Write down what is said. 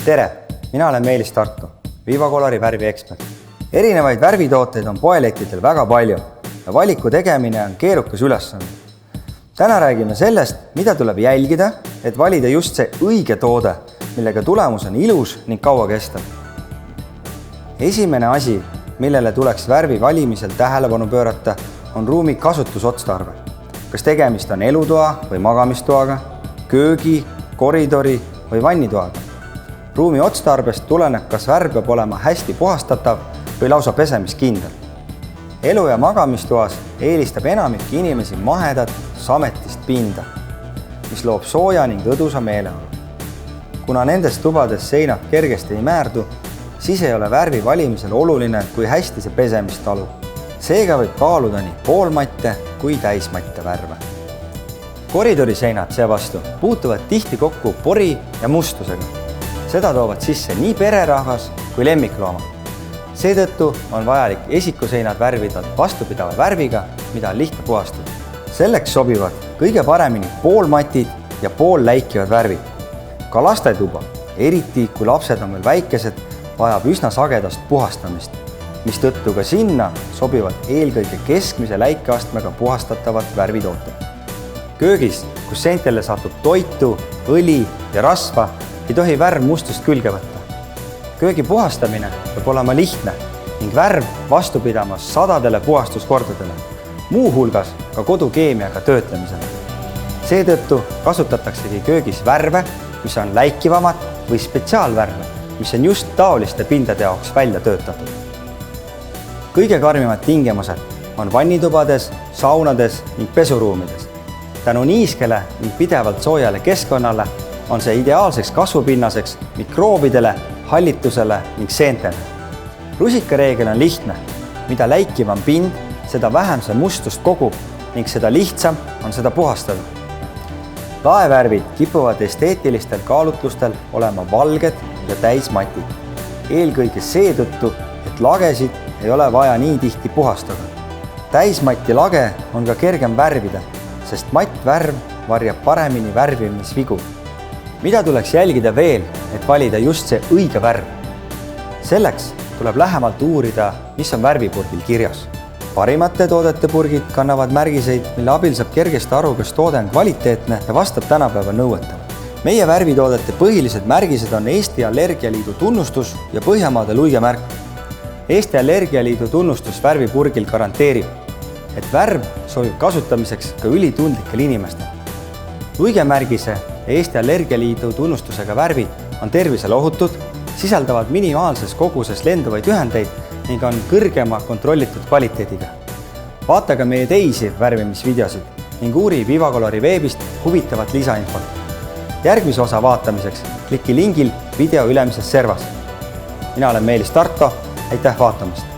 Tere, mina olen Meelis Tartu, Vivacolori värviekspert. Erinevaid värvitooteid on poelettidel väga palju ja valiku tegemine on keerukas ülesanne. Täna räägime sellest, mida tuleb jälgida, et valida just see õige toode, millega tulemus on ilus ning kaua kestev. Esimene asi, millele tuleks värvi valimisel tähelepanu pöörata, on ruumi kasutusotstarve. Kas tegemist on elutoa või magamistoaga, köögi, koridori või vannitoaga. Ruumi otstarbest tuleneb, kas värv peab olema hästi puhastatav või lausa pesemiskindel. Elu- ja magamistoas eelistab enamik inimesi mahedat sametist pinda, mis loob sooja ning õdusa meeleolu. Kuna nendes tubades seinad kergesti ei määrdu, siis ei ole värvi valimisel oluline, kui hästi see pesemist talub. Seega võib kaaluda nii poolmatte kui täismatte värve. Koridoriseinad seevastu puutuvad tihti kokku pori ja mustusega. Seda toovad sisse nii pererahvas kui lemmikloomad. Seetõttu on vajalik esikuseinad värvida vastupidava värviga, mida on lihtne puhastada. Selleks sobivad kõige paremini poolmatid ja poolläikivad värvid. Ka lastetuba, eriti kui lapsed on veel väikesed, vajab üsna sagedast puhastamist, mistõttu ka sinna sobivad eelkõige keskmise läikeastmega puhastatavad värvitooted. Köögis, kus seintele satub toitu, õli ja rasva, ei tohi värv mustust külge võtta. Köögi puhastamine peab olema lihtne ning värv vastu pidamas sadadele puhastuskordadele, muu hulgas ka kodukeemiaga töötlemisele. Seetõttu kasutataksegi köögis värve, mis on läikivamad või spetsiaalvärve, mis on just taoliste pindade jaoks välja töötatud. Kõige karmimad tingimused on vannitubades, saunades ning pesuruumides. Tänu niiskele ning pidevalt soojale keskkonnale on see ideaalseks kasvupinnaseks mikroobidele, hallitusele ning seentele. Rusikareegel on lihtne. Mida läikivam pind, seda vähem see mustust kogub ning seda lihtsam on seda puhastada. Laevärvid kipuvad esteetilistel kaalutlustel olema valged ja täismatid. Eelkõige seetõttu, et lagesid ei ole vaja nii tihti puhastada. Täismatti lage on ka kergem värvida, sest mattvärv varjab paremini värvimisvigu. Mida tuleks jälgida veel, et valida just see õige värv? Selleks tuleb lähemalt uurida, mis on värvipurgil kirjas. Parimate toodete purgid kannavad märgiseid, mille abil saab kergesti aru, kas toode on kvaliteetne ja vastab tänapäeva nõuetele. Meie värvitoodete põhilised märgised on Eesti Allergialiidu tunnustus ja Põhjamaade luigemärk. Eesti Allergialiidu tunnustus värvipurgil garanteerib, et värv sobib kasutamiseks ka ülitundlikel inimestel. Luigemärgise ja Eesti Allergialiidu tunnustusega värvid on tervisele ohutud, sisaldavad minimaalses koguses lenduvaid ühendeid ning on kõrgema kontrollitud kvaliteediga. Vaata ka meie teisi värvimisvideosid ning uuri Vivacolori veebist huvitavat lisainfot. Järgmise osa vaatamiseks kliki lingil video ülemises servas. Mina olen Meelis Tartu, aitäh vaatamast!